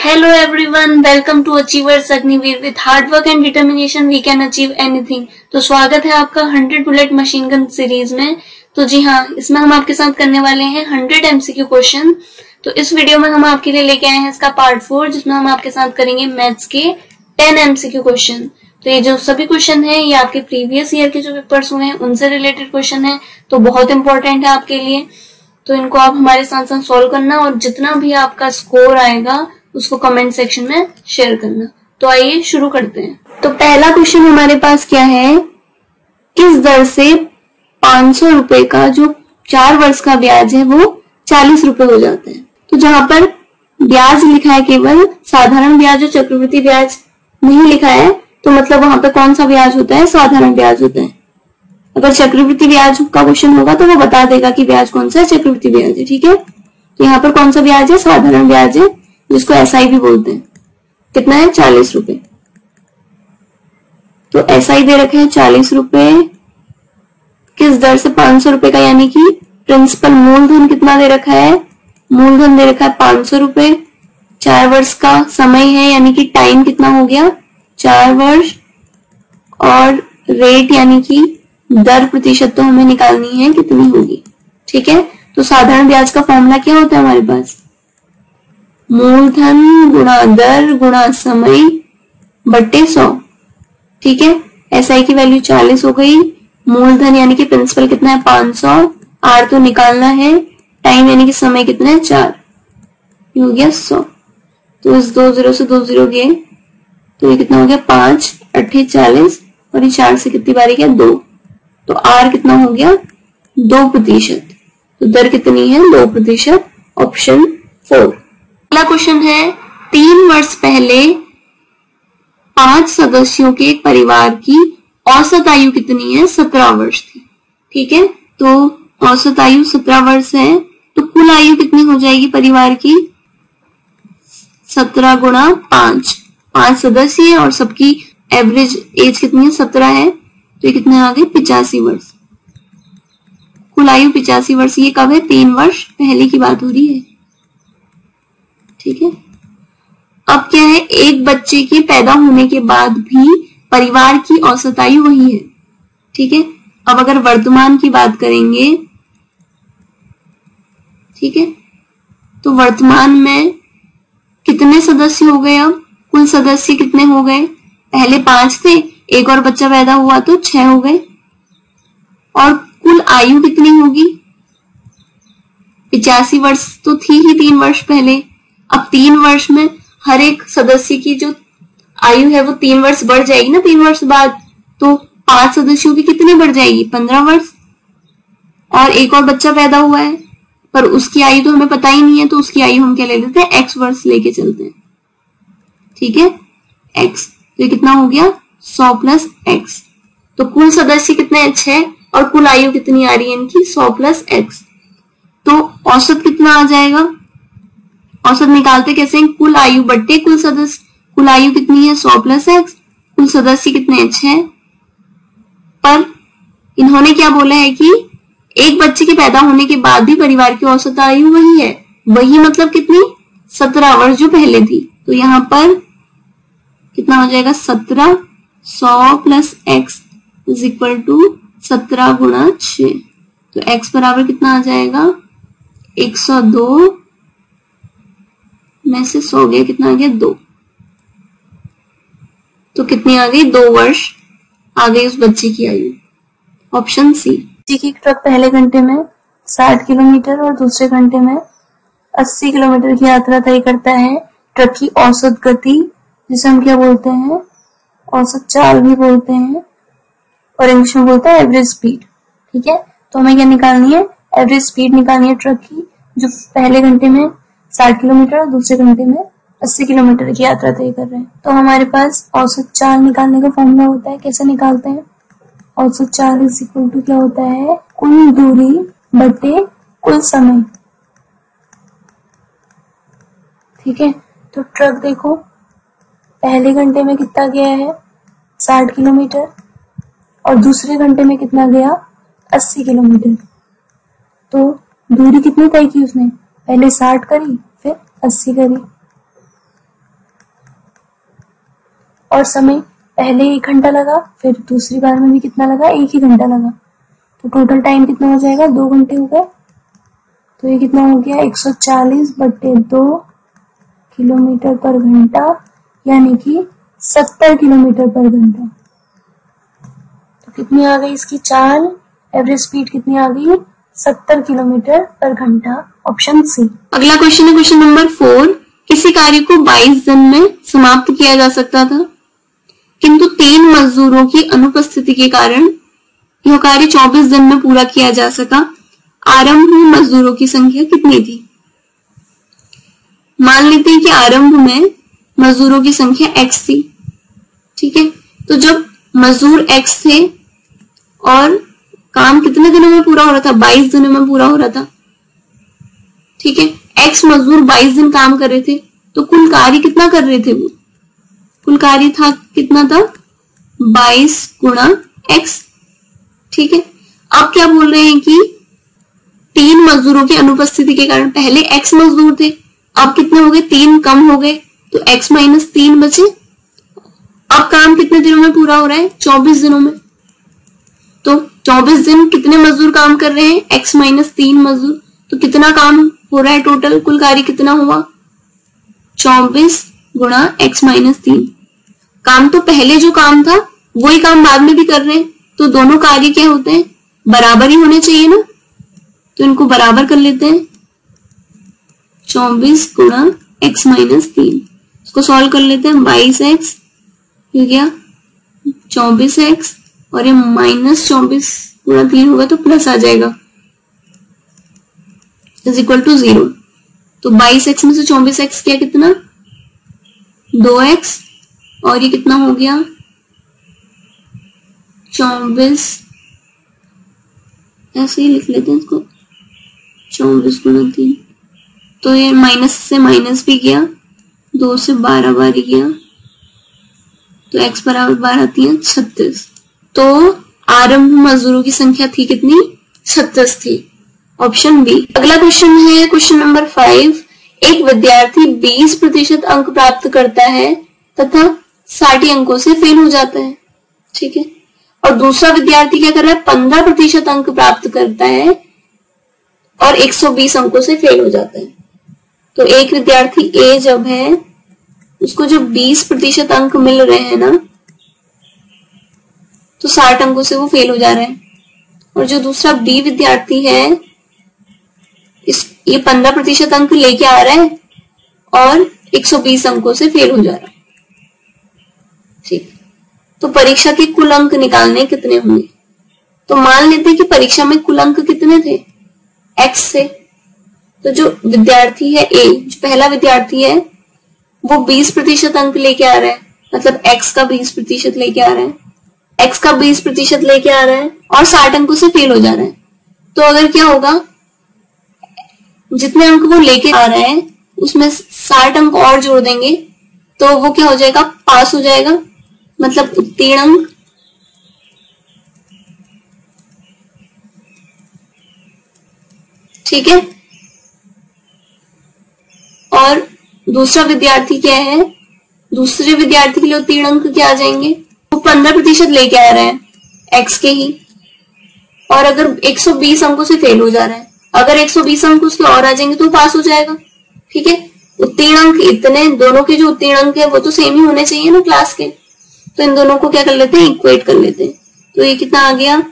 Hello everyone, welcome to Achievers Agniveer. With hard work and determination we can achieve anything. तो स्वागत है आपका 100 bullet machine gun series में। तो जी हाँ, इसमें हम आपके साथ करने वाले हैं 100 MCQ क्वेश्चन। तो इस वीडियो में हम आपके लिए लेके आए हैं इसका पार्ट 4, जिसमें हम आपके साथ करेंगे मैथ्स के 10 MCQ क्वेश्चन। तो ये जो सभी क्वेश्चन है ये आपके प्रीवियस ईयर के जो पेपर्स हुए हैं उनसे रिलेटेड क्वेश्चन है, तो बहुत इंपॉर्टेंट है आपके लिए। तो इनको आप हमारे साथ साथ सॉल्व करना और जितना भी आपका स्कोर आएगा उसको कमेंट सेक्शन में शेयर करना। तो आइए शुरू करते हैं। तो पहला क्वेश्चन हमारे पास क्या है, किस दर से 500 रुपए का जो 4 वर्ष का ब्याज है वो 40 रुपए हो जाता है। तो जहां पर ब्याज लिखा है केवल साधारण ब्याज और चक्रवृद्धि ब्याज नहीं लिखा है, तो मतलब वहां पर कौन सा ब्याज होता है, साधारण ब्याज होता है। अगर चक्रवृद्धि ब्याज का क्वेश्चन होगा तो वो बता देगा कि ब्याज कौन सा है, चक्रवृद्धि ब्याज है। ठीक है, तो यहाँ पर कौन सा ब्याज है, साधारण ब्याज है, जिसको SI भी बोलते हैं। कितना है, 40 रुपए। तो SI दे रखे हैं 40 रुपए, किस दर से 500 रुपए का, यानी कि प्रिंसिपल मूलधन कितना दे रखा है, मूलधन दे रखा है 500 रुपए। 4 वर्ष का समय है, यानी कि टाइम कितना हो गया, 4 वर्ष। और रेट यानी कि दर प्रतिशत तो हमें निकालनी है कितनी होगी। ठीक है, तो साधारण ब्याज का फॉर्मूला क्या होता है हमारे पास, मूलधन गुणा दर गुणा समय बट्टे 100। ठीक है, SI की वैल्यू 40 हो गई, मूलधन यानी कि प्रिंसिपल कितना है 500, R तो निकालना है, टाइम यानी कि समय कितना है 4, ये हो गया 100। तो इस 2 0 से 2 0 गए तो ये कितना हो गया 5 8 40, और ये 4 से कितनी बारी गया 2, तो R कितना हो गया 2%। तो दर कितनी है 2%, ऑप्शन 4। अगला क्वेश्चन है, 3 वर्ष पहले 5 सदस्यों के एक परिवार की औसत आयु कितनी है, 17 वर्ष थी। ठीक है, तो औसत आयु 17 वर्ष है, तो कुल आयु कितनी हो जाएगी परिवार की, 17 गुणा 5 सदस्य है और सबकी एवरेज एज कितनी है 17 है, तो ये कितने आ गए 85 वर्ष। कुल आयु 85 वर्ष। ये कब है, 3 वर्ष पहले की बात हो रही है। ठीक है, अब क्या है, एक बच्चे के पैदा होने के बाद भी परिवार की औसत आयु वही है। ठीक है, अब अगर वर्तमान की बात करेंगे, ठीक है, तो वर्तमान में कितने सदस्य हो गए, अब कुल सदस्य कितने हो गए, पहले 5 थे, एक और बच्चा पैदा हुआ तो 6 हो गए। और कुल आयु कितनी होगी, 85 वर्ष तो थी ही 3 वर्ष पहले। अब 3 वर्ष में हर एक सदस्य की जो आयु है वो 3 वर्ष बढ़ जाएगी ना 3 वर्ष बाद, तो 5 सदस्यों की कितनी बढ़ जाएगी 15 वर्ष। और एक और बच्चा पैदा हुआ है पर उसकी आयु तो हमें पता ही नहीं है, तो उसकी आयु हम क्या ले लेते हैं, X वर्ष लेके चलते हैं। ठीक है, X, तो ये कितना हो गया 100 प्लस X। तो कुल सदस्य कितने हैं 6, और कुल आयु कितनी आ रही है इनकी 100 प्लस X। तो औसत कितना आ जाएगा, औसत निकालते कैसे हैं, कुल आयु बट्टे कुल सदस्य। कुल आयु कितनी है 100 प्लस X, कुल सदस्य कितने हैं 6। पर इन्होंने क्या बोला है कि एक बच्चे के पैदा होने के बाद भी परिवार की औसत आयु वही है, वही मतलब कितनी 17 वर्ष जो पहले थी। तो यहाँ पर कितना हो जाएगा 17, 100 plus X is equal to 17 गुणा 6। तो X बराबर कितना आ जाएगा 102 में से 100 गया, कितना आ गया 2, तो कितनी आ गई 2 वर्ष आ गई उस बच्चे की आयु, ऑप्शन सी। एक ट्रक पहले घंटे में 60 किलोमीटर और दूसरे घंटे में 80 किलोमीटर की यात्रा तय करता है। ट्रक की औसत गति, जिसे हम क्या बोलते हैं, औसत चाल भी बोलते हैं, और इंग्लिश में बोलते हैं एवरेज स्पीड। ठीक है, तो हमें क्या निकालनी है, एवरेज स्पीड निकालनी है ट्रक की, जो पहले घंटे में 60 किलोमीटर और दूसरे घंटे में 80 किलोमीटर की यात्रा तय कर रहे हैं। तो हमारे पास औसत चाल निकालने का फॉर्मूला होता है, कैसे निकालते हैं, औसत चाल इज इक्वल टू क्या होता है, कुल दूरी बटे कुल समय। ठीक है, तो ट्रक देखो पहले घंटे में कितना गया है 60 किलोमीटर और दूसरे घंटे में कितना गया 80 किलोमीटर। तो दूरी कितनी तय की उसने, पहले 60 करी फिर 80 करी। और समय पहले 1 घंटा लगा, फिर दूसरी बार में भी कितना लगा, 1 ही घंटा लगा। तो टोटल टाइम कितना हो जाएगा, 2 घंटे हो गए। तो ये कितना हो गया, 140/2 किलोमीटर पर घंटा, यानी कि 70 किलोमीटर पर घंटा। तो कितनी आ गई इसकी चाल, एवरेज स्पीड कितनी आ गई, 70 किलोमीटर पर घंटा, ऑप्शन सी। अगला क्वेश्चन है क्वेश्चन नंबर 4। किसी कार्य को 22 दिन में समाप्त किया जा सकता था, किंतु 3 मजदूरों की अनुपस्थिति के कारण यह कार्य 24 दिन में पूरा किया जा सका। आरंभ में मजदूरों की संख्या कितनी थी। मान लेते हैं कि आरंभ में मजदूरों की संख्या x थी, ठीक है। तो जब मजदूर x थे और काम कितने दिनों में पूरा हो रहा था, 22 दिनों में पूरा हो रहा था, ठीक है। x मजदूर 22 दिन काम कर रहे थे, तो कुल कार्य कितना कर रहे थे वो, कुल कार्य था कितना था, 22 गुणा x, ठीक है। अब क्या बोल रहे हैं कि 3 मजदूरों की अनुपस्थिति के कारण, पहले x मजदूर थे, अब कितने हो गए, 3 कम हो गए, तो x - 3 बचे। अब काम कितने दिनों में पूरा हो रहा है, 24 दिनों में। तो 24 दिन कितने मजदूर काम कर रहे हैं, x - 3 मजदूर, तो कितना काम हो रहा है टोटल, कुल कार्य कितना हुआ, 24 गुणा x - 3। काम तो पहले जो काम था वही काम बाद में भी कर रहे हैं, तो दोनों कार्य क्या होते हैं, बराबर ही होने चाहिए ना। तो इनको बराबर कर लेते हैं, 24 गुणा x - 3। इसको सॉल्व कर लेते हैं, 22x हो गया 24x, और ये -24 गुणा 3 होगा तो प्लस आ जाएगा, इज इक्वल टू 0। तो 22x में से 24x क्या, कितना 2x, और ये कितना हो गया 24, ऐसे ही लिख लेते हैं इसको, 24 गुणा 3। तो ये माइनस से माइनस भी गया, 2 से 12 बार गया, तो x बराबर 12 3 36। तो आरंभ मजदूरों की संख्या थी कितनी, 36 थी, ऑप्शन बी। अगला क्वेश्चन है क्वेश्चन नंबर 5। एक विद्यार्थी 20% अंक प्राप्त करता है तथा 60 अंकों से फेल हो जाता है, ठीक है। और दूसरा विद्यार्थी क्या कर रहा है, 15% अंक प्राप्त करता है और 120 अंकों से फेल हो जाता है। तो एक विद्यार्थी ए जब है, उसको जब 20% अंक मिल रहे हैं ना, तो 60 अंकों से वो फेल हो जा रहा है। और जो दूसरा बी विद्यार्थी है, ये 15% अंक लेके आ रहा है और 120 अंकों से फेल हो जा रहा है, ठीक। तो परीक्षा के कुल अंक निकालने कितने होंगे। तो मान लेते हैं कि परीक्षा में कुल अंक कितने थे, x से। तो जो विद्यार्थी है ए, जो पहला विद्यार्थी है, वो 20% अंक लेके आ रहा है, मतलब x का 20% लेके आ रहा है, x का 20% लेके आ रहा है और 60 अंकों से फेल हो जा रहा है। तो अगर क्या होगा, जितने अंक वो लेके आ रहा है उसमें 60 अंक और जोड़ देंगे, तो वो क्या हो जाएगा, पास हो जाएगा, मतलब उत्तीर्ण अंक। ठीक है। और दूसरा विद्यार्थी क्या है, दूसरे विद्यार्थी के लिए उत्तीर्ण अंक क्या आ जाएंगे, वो 15% लेके आ रहा है x के ही, और अगर 120 अंकों से फेल हो जा रहा है, अगर 120 अंक उसके और आ जाएंगे तो पास हो जाएगा। ठीक है। उत्तीर्ण अंक इतने, दोनों के जो उत्तीर्ण अंक है वो तो सेम ही होने चाहिए ना क्लास के, तो इन दोनों को क्या कर लेते हैं, इक्वेट कर लेते हैं। तो ये कितना आ गया,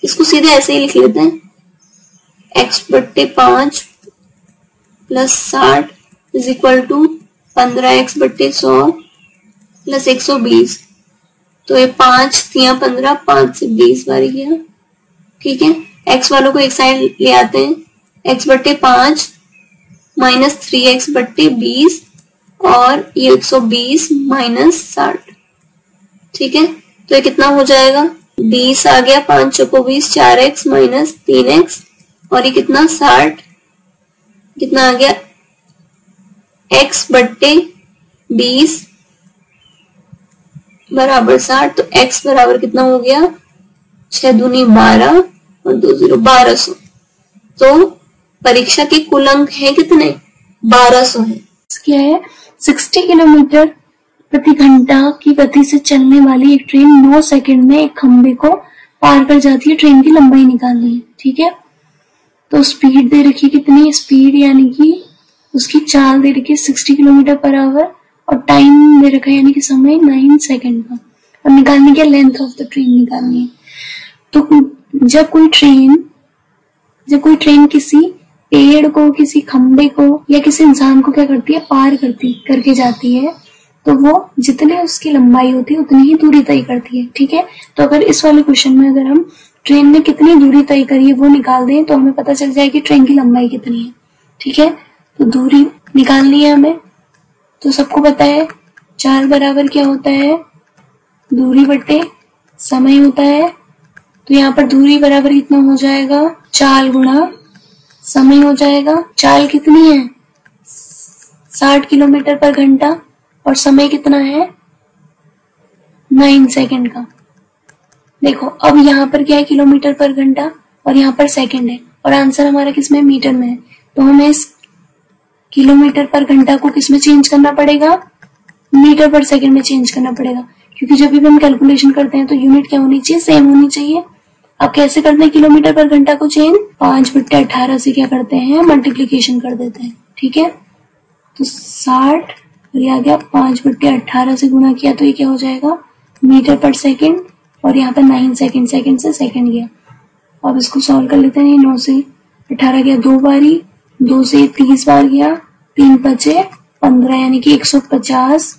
इसको सीधे ऐसे ही लिख लेते हैं, x/5 plus 60 is equal to 15x/100 plus 120। तो ये 5 3 15, 5 से 20 बार गया। ठीक है। x वालों को एक साइड ले आते हैं, x/5 माइनस 3x/20 और ये 120 माइनस 60। ठीक है। तो ये कितना हो जाएगा, 20 आ गया, 5 चौको 20, 4x माइनस 3x, और ये कितना 60, कितना आ गया x/20 बराबर 60। तो x बराबर कितना हो गया, 6 दूनी 12 और 2 0 1200। तो परीक्षा के कुल अंक है कितने, 1200 है। क्या है, 60 किलोमीटर प्रति घंटा की गति से चलने वाली एक ट्रेन 9 सेकंड में एक खंबे को पार कर जाती है। ट्रेन की लंबाई निकालनी है। ठीक है, तो स्पीड दे रखी है कितनी, स्पीड यानी कि उसकी चाल दे रखी है 60 किलोमीटर पर आवर और टाइम दे रखा है यानी कि समय 9 सेकंड का। और निकालनी क्या, लेंथ ऑफ द ट्रेन निकालनी है। तो जब कोई ट्रेन किसी पेड़ को, किसी खंबे को या किसी इंसान को क्या करती है, पार करके जाती है, तो वो जितने उसकी लंबाई होती है उतनी ही दूरी तय करती है। ठीक है, तो अगर इस वाले क्वेश्चन में अगर हम ट्रेन ने कितनी दूरी तय करी है वो निकाल दें तो हमें पता चल जाएगी ट्रेन की लंबाई कितनी है। ठीक है, तो दूरी निकालनी है हमें। तो सबको पता है चाल बराबर क्या होता है, दूरी बटे समय होता है। तो यहाँ पर दूरी बराबर कितना हो जाएगा, चाल गुणा समय हो जाएगा। चाल कितनी है, 60 किलोमीटर पर घंटा और समय कितना है, 9 सेकंड का। देखो अब यहाँ पर क्या है, किलोमीटर पर घंटा और यहाँ पर सेकंड है और आंसर हमारा किसमें, मीटर में है। तो हमें इस किलोमीटर पर घंटा को किसमें चेंज करना पड़ेगा, मीटर पर सेकंड में चेंज करना पड़ेगा, क्योंकि जब भी हम कैलकुलेशन करते हैं तो यूनिट क्या होनी चाहिए, सेम होनी चाहिए। अब कैसे करते हैं किलोमीटर पर घंटा को चेंज, 5/18 से क्या करते हैं, मल्टीप्लीकेशन कर देते हैं। ठीक है, तो 60 और ये आ गया 5/18 से गुणा किया तो ये क्या हो जाएगा, मीटर पर सेकंड और यहाँ पर 9 सेकंड, सेकंड से सेकंड गया। अब इसको सॉल्व कर लेते हैं। 9 से 18 गया 2 बारी, 2 से 30 बार गया, 3 बचे 15 यानी कि 150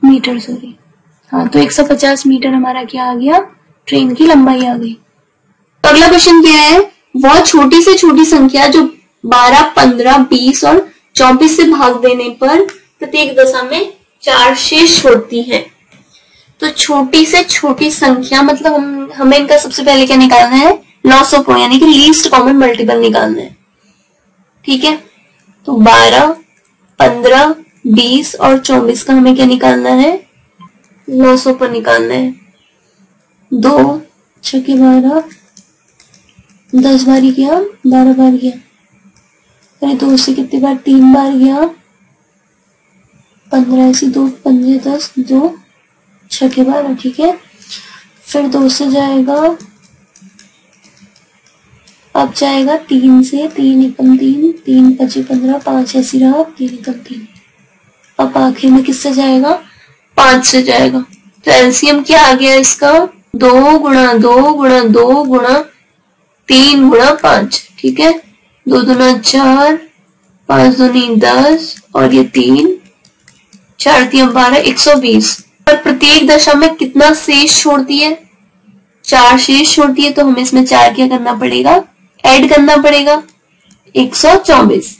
मीटर सॉरी, हाँ तो 150 मीटर हमारा क्या आ गया, ट्रेन की लंबाई आ गई। तो अगला क्वेश्चन क्या है, वह छोटी से छोटी संख्या जो 12, 15, 20 और 24 से भाग देने पर प्रत्येक दशा में 4 शेष छोड़ती है। तो छोटी से छोटी संख्या मतलब हमें इनका सबसे पहले क्या निकालना है, लॉस ऑफ यानी कि लीस्ट कॉमन मल्टीपल निकालना है। ठीक है, तो 12, 15, 20 और 24 का हमें क्या निकालना है, लॉस ऑफ निकालना है। 2 छके 12, 10 बार गया, 12 बार गया, अरे 2 से कितनी बार, 3 बार गया, 15 से 2 15 10, 2 छके 12। ठीक है, फिर 2 से जाएगा, अब जाएगा 3 से, 3 एकम 3, 3 5 15, 5 ऐसी रहा, 3 एकम 3। अब आखिर में किससे जाएगा, 5 से जाएगा। तो एलसीएम क्या आ गया इसका, 2 गुणा 2 गुणा 2 गुणा 3 गुणा 5। ठीक है, 2 दूना 4, 5 दूनी 10 और ये 3, 4 3 12, 120। और प्रत्येक दशा में कितना शेष छोड़ती है, 4 शेष छोड़ती है। तो हमें इसमें 4 क्या करना पड़ेगा, ऐड करना पड़ेगा, 124।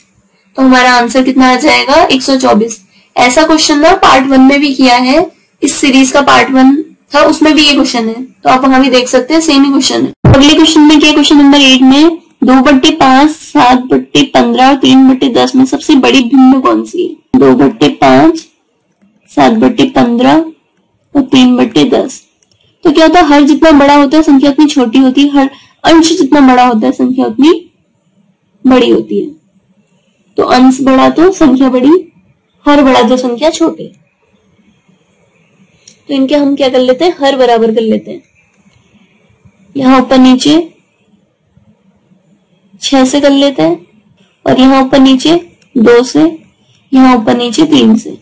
तो हमारा आंसर कितना आ जाएगा, 124। ऐसा क्वेश्चन ना पार्ट 1 में भी किया है, इस सीरीज का पार्ट 1 था, उसमें भी ये क्वेश्चन है, तो आप वहां भी देख सकते हैं, सेम ही क्वेश्चन है। अगले क्वेश्चन में क्या, क्वेश्चन नंबर 8 में 2/5, 7/15 और 3/10 में सबसे बड़ी भिन्न कौन सी है, 2/5, 7/15 और 3/10। तो क्या होता है, हर जितना बड़ा होता है संख्या उतनी छोटी होती है, हर अंश जितना बड़ा होता है संख्या उतनी बड़ी होती है। तो अंश बड़ा तो संख्या बड़ी, हर बड़ा तो संख्या छोटी। तो इनके हम क्या कर लेते हैं, हर बराबर कर लेते हैं। यहाँ ऊपर नीचे 6 से कर लेते हैं और यहाँ ऊपर नीचे 2 से, यहाँ ऊपर नीचे 3 से।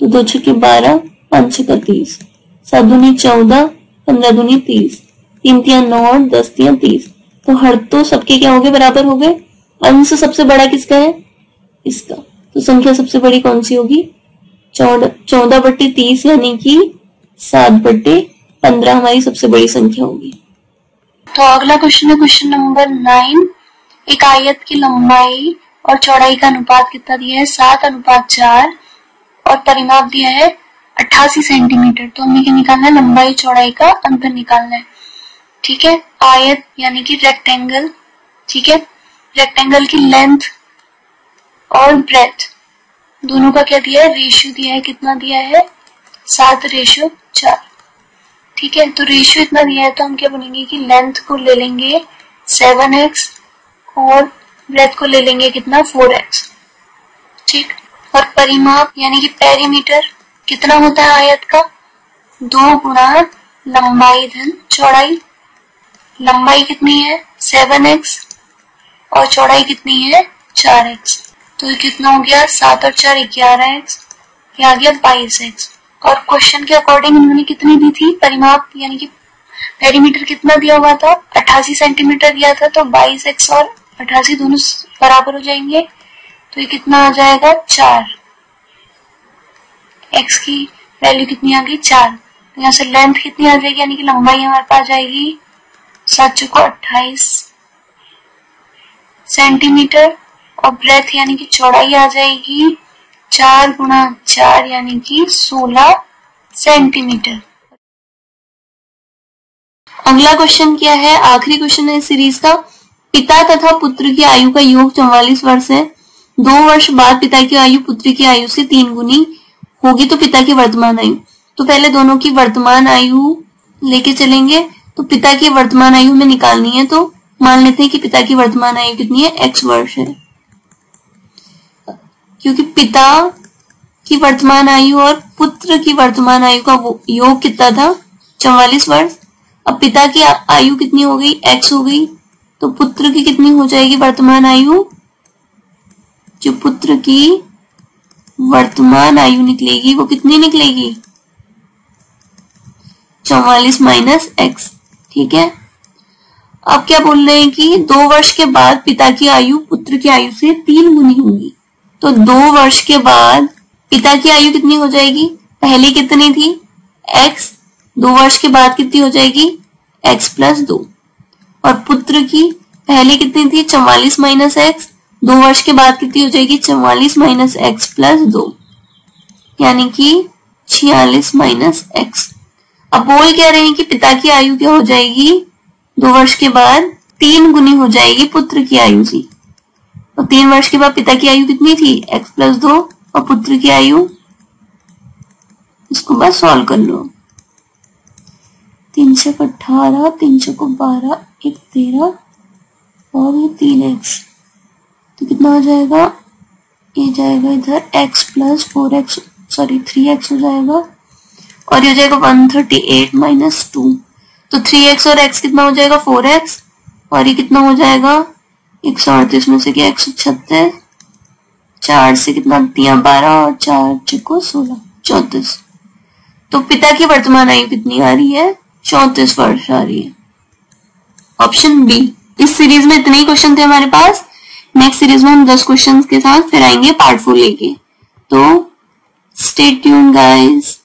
तो 2 छके 12, 5 छका 30, 7 दूनी 14, 15 दूनी 30, 3 3 9 और 10 3 30। तो हर तो सबके क्या हो गए, बराबर हो गए। अंश सबसे बड़ा किसका है, इसका। तो संख्या सबसे बड़ी कौन सी होगी, 14/30 यानी कि 7/15 हमारी सबसे बड़ी संख्या होगी। तो अगला क्वेश्चन है क्वेश्चन नंबर 9। एक आयत की लंबाई और चौड़ाई का अनुपात कितना दिया है, 7:4 और परिमाप दिया है 88 सेंटीमीटर। तो हमें क्या निकालना है, लंबाई चौड़ाई का अंतर निकालना है। ठीक है, आयत यानी कि रेक्टेंगल। ठीक है, रेक्टेंगल की लेंथ और ब्रेथ दोनों का क्या दिया है, रेशियो दिया है। कितना दिया है, 7:4। ठीक है, तो रेशियो इतना दिया है तो हम क्या बोलेंगे कि लेंथ को ले लेंगे 7x और ब्रेथ को ले लेंगे कितना, 4x। ठीक, और परिमाप यानी कि पेरीमीटर कितना होता है आयत का? 2 गुना लंबाई धन चौड़ाई। लंबाई कितनी है? 7x और चौड़ाई कितनी है? 4x। तो ये कितना हो गया? 7 और 4 11x, ये आ गया 22x। और क्वेश्चन के अकॉर्डिंग उन्होंने कितनी दी थी? परिमाप यानी कि पेरीमीटर कितना दिया हुआ था? 88 सेंटीमीटर दिया था। तो 22x और 88 दोनों बराबर हो जाएंगे, तो ये कितना आ जाएगा? 4। x की वैल्यू कितनी आ गई? 4। तो यहाँ से लेंथ कितनी आ जाएगी, यानी कि लंबाई हमारे पास आ जाएगी 7 चौको 28 सेंटीमीटर, और ब्रेथ यानी कि चौड़ाई आ जाएगी 4 गुना 4 यानी कि 16 सेंटीमीटर। अगला क्वेश्चन क्या है? आखिरी क्वेश्चन है इस सीरीज का। पिता तथा पुत्र की आयु का योग 44 वर्ष है। 2 वर्ष बाद पिता की आयु पुत्र की आयु से 3 गुनी होगी, तो पिता की वर्तमान आयु। तो पहले दोनों की वर्तमान आयु लेके चलेंगे। तो पिता की वर्तमान आयु में निकालनी है, तो मान लेते हैं कि पिता की वर्तमान आयु कितनी है? x वर्ष है, क्योंकि पिता की वर्तमान आयु और पुत्र की वर्तमान आयु का योग कितना था? 44 वर्ष। अब पिता की आयु कितनी हो गई? x हो गई। तो पुत्र की कितनी हो जाएगी वर्तमान आयु? जो पुत्र की वर्तमान आयु निकलेगी वो कितनी निकलेगी? 44 माइनस x। ठीक है। अब क्या बोल रहे हैं कि 2 वर्ष के बाद पिता की आयु पुत्र की आयु से 3 गुनी होगी। तो 2 वर्ष के बाद पिता की आयु कितनी हो जाएगी? पहले कितनी थी? x। 2 वर्ष के बाद कितनी हो जाएगी? x plus 2। और पुत्र की पहले कितनी थी? 44 माइनस x। 2 वर्ष के बाद कितनी हो जाएगी? 44 माइनस x प्लस 2, यानी कि 46 माइनस x। अब बोल कह रहे हैं कि पिता की आयु क्या हो जाएगी? 2 वर्ष के बाद 3 गुनी हो जाएगी पुत्र की आयु से। और 3 वर्ष के बाद पिता की आयु कितनी थी? x प्लस 2, और पुत्र की आयु, इसको बस सॉल्व कर लो। 3 से 18, 3 से 12, 1 13 और ये 3x, तो कितना हो जाएगा? ये जाएगा इधर x plus 4x, sorry 3x हो जाएगा, और ये हो जाएगा 138 माइनस 2। तो 3x और x कितना हो जाएगा? 4x, और ये कितना हो जाएगा? 138 में से क्या 136, 4 से कितना दिया? 12 और 4 चको 16, 34। तो पिता की वर्तमान आयु कितनी आ रही है? 34 वर्ष आ रही है। Option B. इस सीरीज में इतने ही क्वेश्चन थे हमारे पास। नेक्स्ट सीरीज में हम 10 क्वेश्चन के साथ फिर आएंगे पार्ट 4 लेके। तो स्टे ट्यून्ड गाइस।